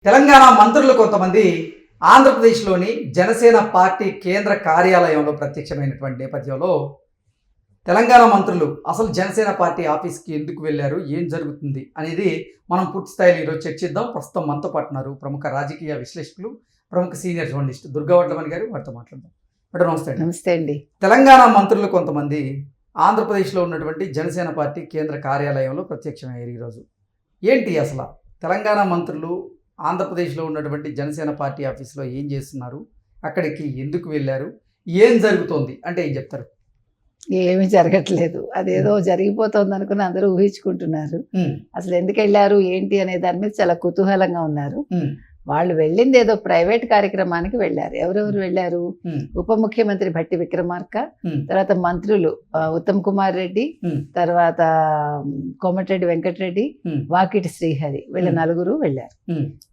తెలంగాణ మంత్రులు కొంతమంది ఆంధ్రప్రదేశ్లోని జనసేన పార్టీ కేంద్ర కార్యాలయంలో ప్రత్యక్షమైనటువంటి నేపథ్యంలో తెలంగాణ మంత్రులు అసలు జనసేన పార్టీ ఆఫీస్కి ఎందుకు వెళ్ళారు, ఏం జరుగుతుంది అనేది మనం పూర్తి స్థాయిలో ఈరోజు చర్చిద్దాం. ప్రస్తుతం మనతో పాటున్నారు ప్రముఖ రాజకీయ విశ్లేషకులు, ప్రముఖ సీనియర్ జర్నలిస్ట్ దుర్గా వడ్లమణి గారు. వారితో మాట్లాడదాం. మేడం నమస్తే. నమస్తే అండి. తెలంగాణ మంత్రులు కొంతమంది ఆంధ్రప్రదేశ్లో ఉన్నటువంటి జనసేన పార్టీ కేంద్ర కార్యాలయంలో ప్రత్యక్షమయ్యారు ఈరోజు. ఏంటి అసలు తెలంగాణ మంత్రులు ఆంధ్రప్రదేశ్లో ఉన్నటువంటి జనసేన పార్టీ ఆఫీస్లో ఏం చేస్తున్నారు, అక్కడికి ఎందుకు వెళ్ళారు, ఏం జరుగుతోంది అంటే ఏం చెప్తారు? ఏమీ జరగట్లేదు, అదేదో జరిగిపోతుంది అనుకుని అందరూ ఊహించుకుంటున్నారు. అసలు ఎందుకు వెళ్ళారు ఏంటి అనే దాని మీద చాలా కుతూహలంగా ఉన్నారు. వాళ్ళు వెళ్ళింది ఏదో ప్రైవేట్ కార్యక్రమానికి వెళ్ళారు. ఎవరెవరు వెళ్ళారు? ఉప ముఖ్యమంత్రి భట్టి విక్రమార్క, తర్వాత మంత్రులు ఉత్తమ్ కుమార్ రెడ్డి, తర్వాత కోమటిరెడ్డి వెంకటరెడ్డి, వాకిటి శ్రీహరి, వీళ్ళ నలుగురు వెళ్ళారు.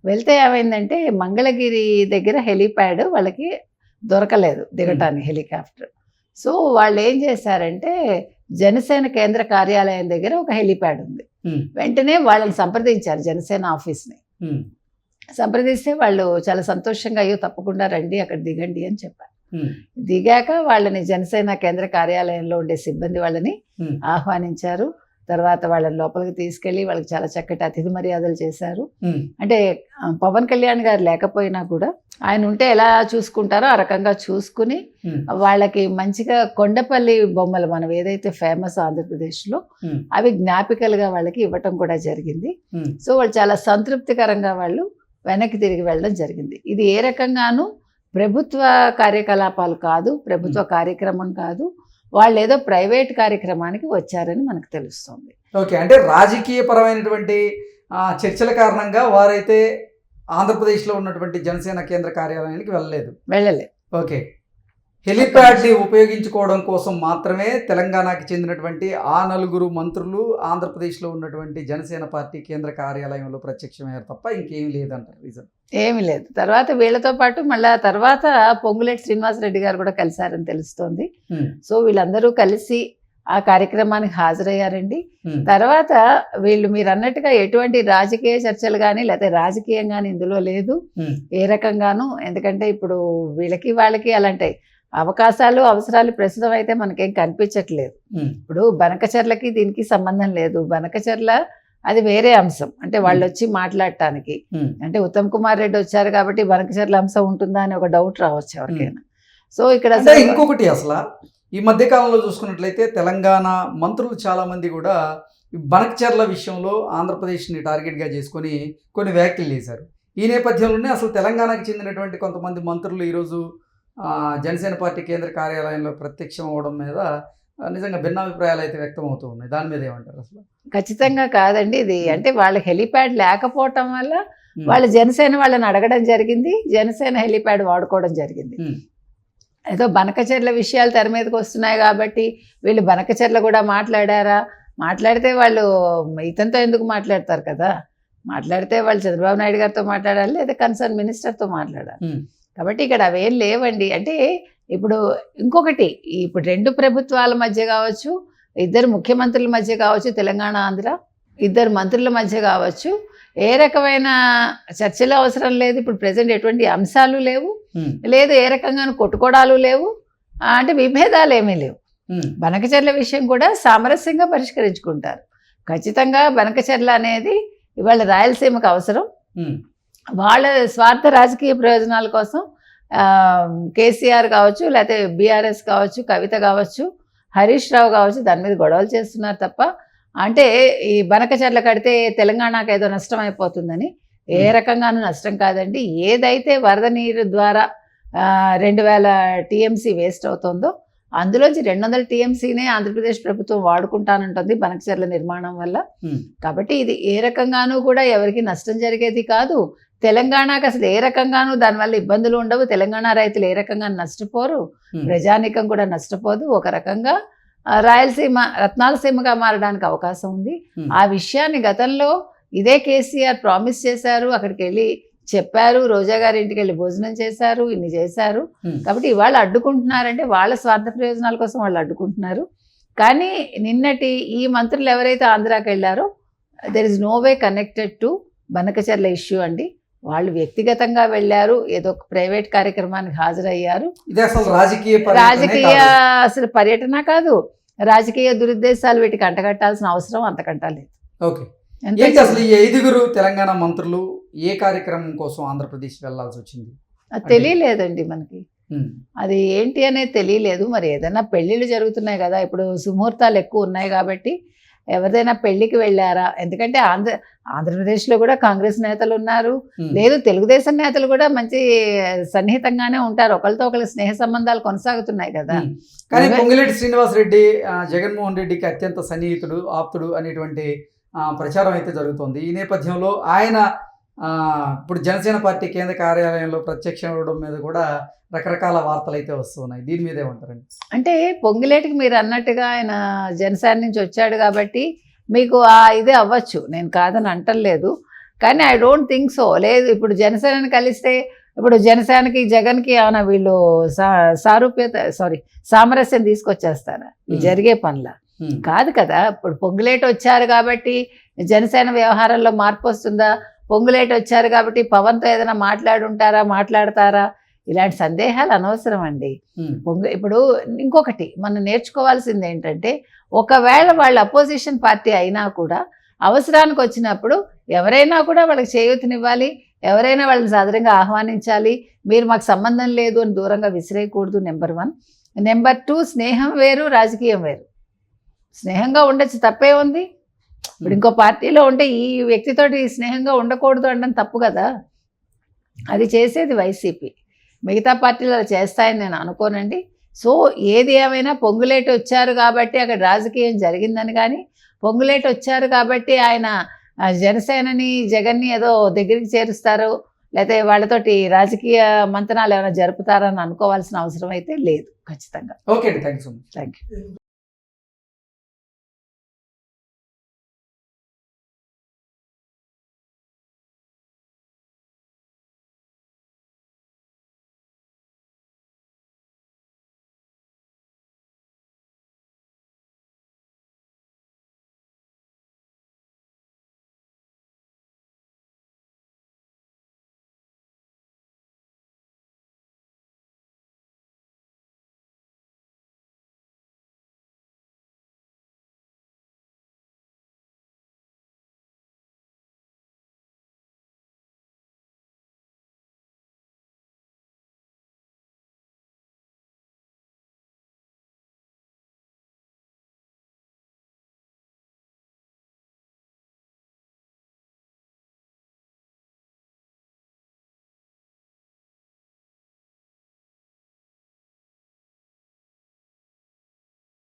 వెళ్తే ఏమైందంటే మంగళగిరి దగ్గర హెలీప్యాడ్ వాళ్ళకి దొరకలేదు దిగటానికి, హెలికాప్టర్. సో వాళ్ళు ఏం చేశారంటే జనసేన కేంద్ర కార్యాలయం దగ్గర ఒక హెలీప్యాడ్ ఉంది, వెంటనే వాళ్ళని సంప్రదించారు జనసేన ఆఫీస్ని. సంప్రదిస్తే వాళ్ళు చాలా సంతోషంగా అయ్యో తప్పకుండా రండి అక్కడ దిగండి అని చెప్పారు. దిగాక వాళ్ళని జనసేన కేంద్ర కార్యాలయంలో ఉండే సిబ్బంది వాళ్ళని ఆహ్వానించారు. తర్వాత వాళ్ళని లోపలికి తీసుకెళ్లి వాళ్ళకి చాలా చక్కటి అతిథి మర్యాదలు చేశారు. అంటే పవన్ కళ్యాణ్ గారు లేకపోయినా కూడా ఆయన ఉంటే ఎలా చూసుకుంటారో ఆ రకంగా చూసుకుని వాళ్ళకి మంచిగా కొండపల్లి బొమ్మలు మనం ఏదైతే ఫేమస్ ఆంధ్రప్రదేశ్లో అవి జ్ఞాపికలుగా వాళ్ళకి ఇవ్వటం కూడా జరిగింది. సో వాళ్ళు చాలా సంతృప్తికరంగా వాళ్ళు వెనక్కి తిరిగి వెళ్ళడం జరిగింది. ఇది ఏ రకంగానూ ప్రభుత్వ కార్యకలాపాలు కాదు, ప్రభుత్వ కార్యక్రమం కాదు, వాళ్ళు ఏదో ప్రైవేట్ కార్యక్రమానికి వచ్చారని మనకు తెలుస్తుంది. ఓకే, అంటే రాజకీయ పరమైనటువంటి చర్చల కారణంగా వారైతే ఆంధ్రప్రదేశ్లో ఉన్నటువంటి జనసేన కేంద్ర కార్యాలయానికి వెళ్ళలేదు. ఓకే, హెలిప్యాడ్ని ఉపయోగించుకోవడం కోసం మాత్రమే తెలంగాణకి చెందినటువంటి ఆ నలుగురు మంత్రులు ఆంధ్రప్రదేశ్లో ఉన్నటువంటి జనసేన పార్టీ కేంద్ర కార్యాలయంలో ప్రత్యక్షమయ్యారు తప్ప ఇంకేం లేదంటారు రీజన్? ఏమి లేదు. తర్వాత వీళ్ళతో పాటు మళ్ళా తర్వాత పొంగులేటి శ్రీనివాసరెడ్డి గారు కూడా కలిశారని తెలుస్తోంది. సో వీళ్ళందరూ కలిసి ఆ కార్యక్రమానికి హాజరయ్యారండి. తర్వాత వీళ్ళు మీరు అన్నట్టుగా ఎటువంటి రాజకీయ చర్చలు కానీ లేకపోతే రాజకీయం కానీ ఇందులో లేదు ఏ రకంగానూ. ఎందుకంటే ఇప్పుడు వీళ్ళకి వాళ్ళకి అలాంటి అవకాశాలు అవసరాలు ప్రస్తుతం అయితే మనకేం కనిపించట్లేదు. ఇప్పుడు బనకచర్లకి దీనికి సంబంధం లేదు. బనకచర్ల అది వేరే అంశం, అంటే వాళ్ళు వచ్చి మాట్లాడటానికి. అంటే ఉత్తమ్ కుమార్ రెడ్డి వచ్చారు కాబట్టి బనకచర్ల అంశం ఉంటుందా అని ఒక డౌట్ రావచ్చు ఎవరికైనా. సో ఇక్కడ ఇంకొకటి అసలు ఈ మధ్య కాలంలో చూసుకున్నట్లయితే తెలంగాణ మంత్రులు చాలా మంది కూడా బనకచర్ల విషయంలో ఆంధ్రప్రదేశ్ని టార్గెట్గా చేసుకొని కొన్ని వ్యాఖ్యలు చేశారు. ఈ నేపథ్యంలోనే అసలు తెలంగాణకు చెందినటువంటి కొంతమంది మంత్రులు ఈరోజు జనసేన పార్టీ కేంద్ర కార్యాలయంలో ప్రత్యక్షం అవ్వడం మీద నిజంగా భిన్నాభిప్రాయాలు అయితే వ్యక్తం అవుతూ ఉన్నాయి. దాని మీద ఏమంటారు అసలు? ఖచ్చితంగా కాదండి ఇది. అంటే వాళ్ళ హెలిప్యాడ్ లేకపోవటం వల్ల వాళ్ళు జనసేన వాళ్ళని అడగడం జరిగింది, జనసేన హెలిప్యాడ్ వాడుకోవడం జరిగింది. ఏదో బనకచర్ల విషయాలు తెర మీదకి వస్తున్నాయి కాబట్టి వీళ్ళు బనకచర్ల కూడా మాట్లాడారా? మాట్లాడితే వాళ్ళు ఇతనితో ఎందుకు మాట్లాడతారు కదా, మాట్లాడితే వాళ్ళు చంద్రబాబు నాయుడు గారితో మాట్లాడాలి లేదా కన్సర్న్ మినిస్టర్తో మాట్లాడాలి. కాబట్టి ఇక్కడ అవేం లేవండి. అంటే ఇప్పుడు ఇంకొకటి, ఇప్పుడు రెండు ప్రభుత్వాల మధ్య కావచ్చు, ఇద్దరు ముఖ్యమంత్రుల మధ్య కావచ్చు, తెలంగాణ ఆంధ్ర ఇద్దరు మంత్రుల మధ్య కావచ్చు, ఏ రకమైన చర్చలు అవసరం లేదు. ఇప్పుడు ప్రజెంట్ ఎటువంటి అంశాలు లేవు, లేదు ఏ రకంగా కొట్టుకోవడాలు లేవు, అంటే విభేదాలు ఏమీ లేవు. బనకచర్ల విషయం కూడా సామరస్యంగా పరిష్కరించుకుంటారు. ఖచ్చితంగా బనకచర్ల అనేది ఇవాళ రాయలసీమకు అవసరం. వాళ్ళ స్వార్థ రాజకీయ ప్రయోజనాల కోసం కేసీఆర్ కావచ్చు, లేకపోతే బీఆర్ఎస్ కావచ్చు, కవిత కావచ్చు, హరీష్ రావు కావచ్చు, దాని మీద గొడవలు చేస్తున్నారు తప్ప అంటే ఈ బనకచర్ల కడితే తెలంగాణకు ఏదో నష్టం అయిపోతుందని ఏ రకంగానూ నష్టం కాదండి. ఏదైతే వరద నీరు ద్వారా 2000 టీఎంసీ వేస్ట్ అవుతుందో అందులోంచి 200 టీఎంసీనే ఆంధ్రప్రదేశ్ ప్రభుత్వం వాడుకుంటానంటుంది బనకచర్ల నిర్మాణం వల్ల. కాబట్టి ఇది ఏ రకంగానూ కూడా ఎవరికి నష్టం జరిగేది కాదు. తెలంగాణకు అసలు ఏ రకంగానూ దానివల్ల ఇబ్బందులు ఉండవు. తెలంగాణ రైతులు ఏ రకంగా నష్టపోరు, ప్రజానీకం కూడా నష్టపోదు. ఒక రకంగా రాయలసీమ రత్నాలసీమగా మారడానికి అవకాశం ఉంది. ఆ విషయాన్ని గతంలో ఇదే కేసీఆర్ ప్రామిస్ చేశారు, అక్కడికి వెళ్ళి చెప్పారు, రోజా గారి ఇంటికి వెళ్ళి భోజనం చేశారు, ఇన్ని చేశారు. కాబట్టి ఇవాళ అడ్డుకుంటున్నారంటే వాళ్ళ స్వార్థ ప్రయోజనాల కోసం వాళ్ళు అడ్డుకుంటున్నారు. కానీ నిన్నటి ఈ మంత్రులు ఎవరైతే ఆంధ్రాకి వెళ్ళారో there is no way connected to Banakacherla issue అండి. వాళ్ళు వ్యక్తిగతంగా వెళ్ళారు, ఏదో ఒక ప్రైవేట్ కార్యక్రమానికి హాజరయ్యారు. ఇది అసలు రాజకీయ పర్యటనే రాజకీయ కాదు. అసలు పర్యటన కాదు, రాజకీయ దురుద్దేశాలు వీటికి అంటగట్టాల్సిన అవసరం అంతకంటా లేదు. ఓకే, ఎంత ఏంటి అసలు ఈ 5గురు తెలంగాణ మంత్రులు ఏ కార్యక్రమం కోసం ఆంధ్రప్రదేశ్ వెళ్లాల్సి వచ్చింది? అది తెలియలేదండి మనకి, ఉమ్, అది ఏంటి అనేది తెలియలేదు. మరి ఏదైనా పెళ్ళిళ్ళు జరుగుతున్నాయి కదా, ఇప్పుడు సుముహూర్తాలు ఎక్కువ ఉన్నాయి కాబట్టి ఎవరిదైనా పెళ్లికి వెళ్ళారా? ఎందుకంటే ఆంధ్రప్రదేశ్లో కూడా కాంగ్రెస్ నేతలు ఉన్నారు, ఉమ్, లేదు తెలుగుదేశం నేతలు కూడా మంచి సన్నిహితంగానే ఉంటారు, ఒకరితో ఒకరి స్నేహ సంబంధాలు కొనసాగుతున్నాయి కదా. ఉమ్. కానీ పొంగులేటి శ్రీనివాసరెడ్డి జగన్మోహన్ రెడ్డికి అత్యంత సన్నిహితుడు, ఆప్తుడు అనేటువంటి ప్రచారం అయితే జరుగుతోంది. ఈ నేపథ్యంలో ఆయన ఇప్పుడు జనసేన పార్టీ కేంద్ర కార్యాలయంలో ప్రత్యక్షం ఇవ్వడం మీద కూడా రకరకాల వార్తలు అయితే వస్తున్నాయి. దీని మీద ఏమంటారండి? అంటే పొంగులేటికి మీరు అన్నట్టుగా ఆయన జనసేన నుంచి వచ్చాడు కాబట్టి మీకు ఇదే అవ్వచ్చు, నేను కాదని అంటలేదు. కానీ ఐ డోంట్ థింక్ సో. లేదు, ఇప్పుడు జనసేనని కలిస్తే ఇప్పుడు జనసేనకి జగన్కి ఏమైనా వీళ్ళు సామరస్యం తీసుకొచ్చేస్తారా? ఇది జరిగే పనుల కాదు కదా. ఇప్పుడు పొంగులేటి వచ్చారు కాబట్టి జనసేన వ్యవహారంలో మార్పు వస్తుందా? పొంగులేటి వచ్చారు కాబట్టి పవన్తో ఏదైనా మాట్లాడతారా? ఇలాంటి సందేహాలు అనవసరం అండి. ఇప్పుడు ఇంకొకటి మనం నేర్చుకోవాల్సింది ఏంటంటే, ఒకవేళ వాళ్ళు అపోజిషన్ పార్టీ అయినా కూడా అవసరానికి వచ్చినప్పుడు ఎవరైనా కూడా వాళ్ళకి చేయూతనివ్వాలి, ఎవరైనా వాళ్ళని సాదరంగా ఆహ్వానించాలి. మీరు మాకు సంబంధం లేదు అని దూరంగా విసిరేయకూడదు, నెంబర్ 1. నెంబర్ 2, స్నేహం వేరు, రాజకీయం వేరు. స్నేహంగా ఉండొచ్చు, తప్పే ఉంది. ఇప్పుడు ఇంకో పార్టీలో ఉంటే ఈ వ్యక్తితోటి స్నేహంగా ఉండకూడదు అనడం తప్పు కదా. అది చేసేది వైసీపీ, మిగతా పార్టీలు అలా చేస్తాయని నేను అనుకోనండి. సో ఏది ఏమైనా పొంగులేటి వచ్చారు కాబట్టి అక్కడ రాజకీయం జరిగిందని, కానీ పొంగులేటి వచ్చారు కాబట్టి ఆయన జనసేనని జగన్ని ఏదో దగ్గరికి చేరుస్తారు, లేకపోతే వాళ్ళతోటి రాజకీయ మంతనాలు ఏమైనా జరుపుతారని అనుకోవాల్సిన అవసరం అయితే లేదు ఖచ్చితంగా. ఓకే అండి, thank you so much. Thank you.